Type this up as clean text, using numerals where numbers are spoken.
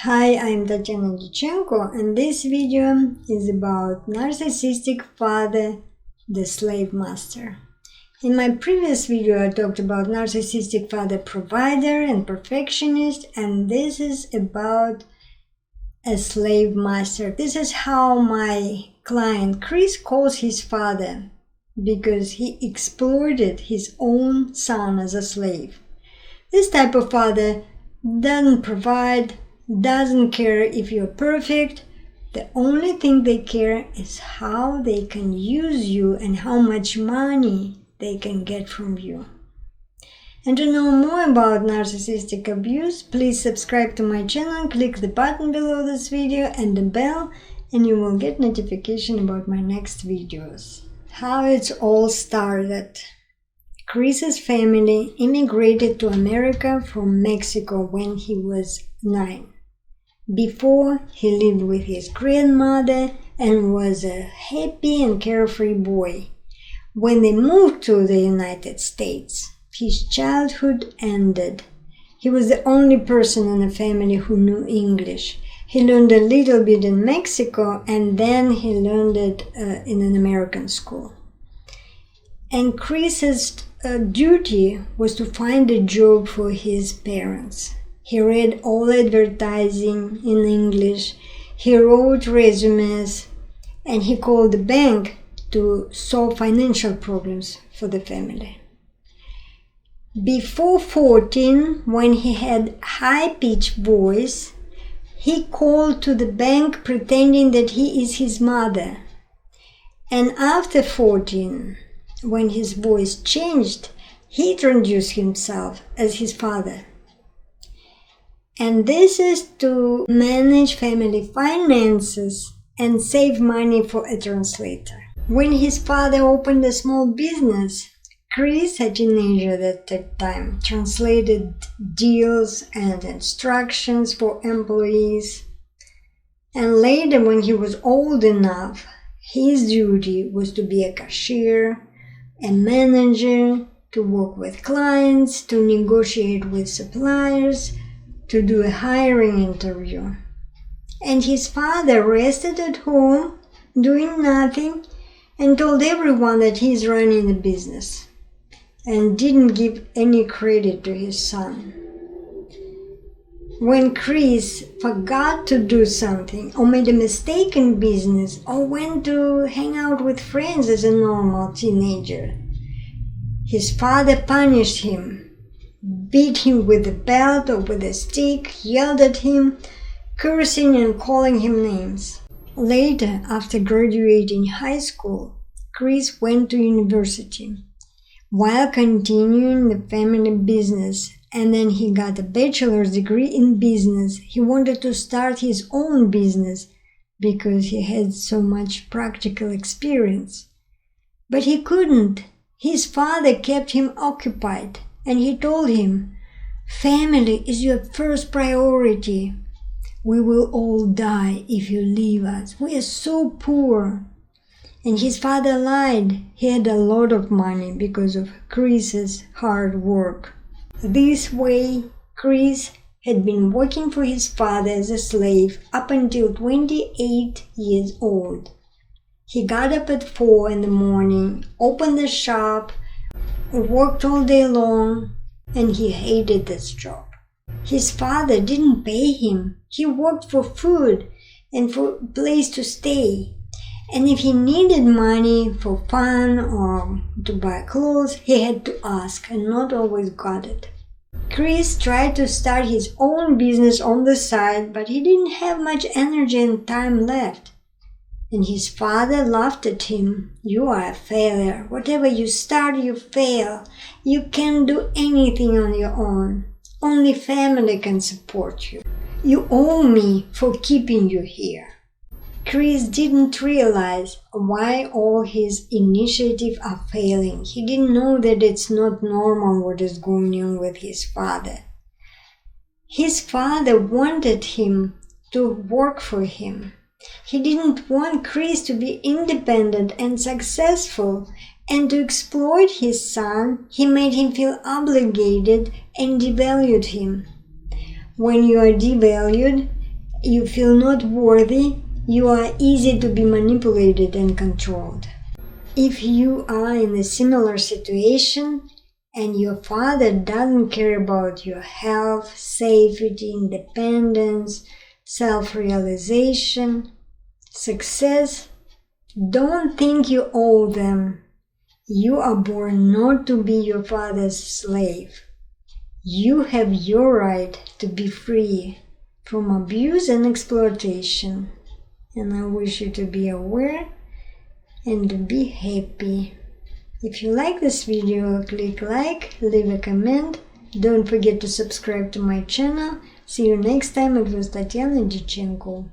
Hi, I'm Tatiana Dyachenko, and this video is about narcissistic father, the slave master. In my previous video, I talked about narcissistic father provider and perfectionist, and this is about a slave master. This is how my client Chris calls his father, because he exploited his own son as a slave. This type of father doesn't provide, doesn't care if you're perfect. The only thing they care is how they can use you and how much money they can get from you. And to know more about narcissistic abuse, please subscribe to my channel, click the button below this video and the bell, and you will get notification about my next videos. How it all started. Chris's family immigrated to America from Mexico when he was 9. Before, he lived with his grandmother and was a happy and carefree boy. When they moved to the United States, his childhood ended. He was the only person in the family who knew English. He learned a little bit in Mexico and then he learned it in an American school. And Chris's duty was to find a job for his parents. He read all advertising in English, he wrote resumes, and he called the bank to solve financial problems for the family. Before 14, when he had high-pitched voice, he called to the bank pretending that he is his mother. And after 14, when his voice changed, he introduced himself as his father. And this is to manage family finances and save money for a translator. When his father opened a small business, Chris, a teenager at that time, translated deals and instructions for employees. And later, when he was old enough, his duty was to be a cashier, a manager, to work with clients, to negotiate with suppliers, to do a hiring interview. And his father rested at home, doing nothing, and told everyone that he's running the business, and didn't give any credit to his son. When Chris forgot to do something, or made a mistake in business, or went to hang out with friends as a normal teenager, his father punished him, beat him with a belt or with a stick, yelled at him, cursing and calling him names. Later, after graduating high school, Chris went to university while continuing the family business, and then he got a bachelor's degree in business. He wanted to start his own business because he had so much practical experience. But he couldn't. His father kept him occupied. And he told him, "Family is your first priority. We will all die if you leave us. We are so poor." And his father lied. He had a lot of money because of Chris's hard work. This way, Chris had been working for his father as a slave up until 28 years old. He got up at 4 in the morning, opened the shop, worked all day long, and he hated this job. His father didn't pay him. He worked for food and for a place to stay. And if he needed money for fun or to buy clothes, he had to ask and not always got it. Chris tried to start his own business on the side, but he didn't have much energy and time left. And his father laughed at him. "You are a failure. Whatever you start, you fail. You can't do anything on your own. Only family can support you. You owe me for keeping you here." Chris didn't realize why all his initiatives are failing. He didn't know that it's not normal what is going on with his father. His father wanted him to work for him. He didn't want Chris to be independent and successful, and to exploit his son, he made him feel obligated and devalued him. When you are devalued, you feel not worthy, you are easy to be manipulated and controlled. If you are in a similar situation and your father doesn't care about your health, safety, independence, self-realization, success, don't think you owe them. You are born not to be your father's slave. You have your right to be free from abuse and exploitation. And I wish you to be aware and to be happy. If you like this video, click like, leave a comment. Don't forget to subscribe to my channel. See you next time. It was Tatiana Dyachenko.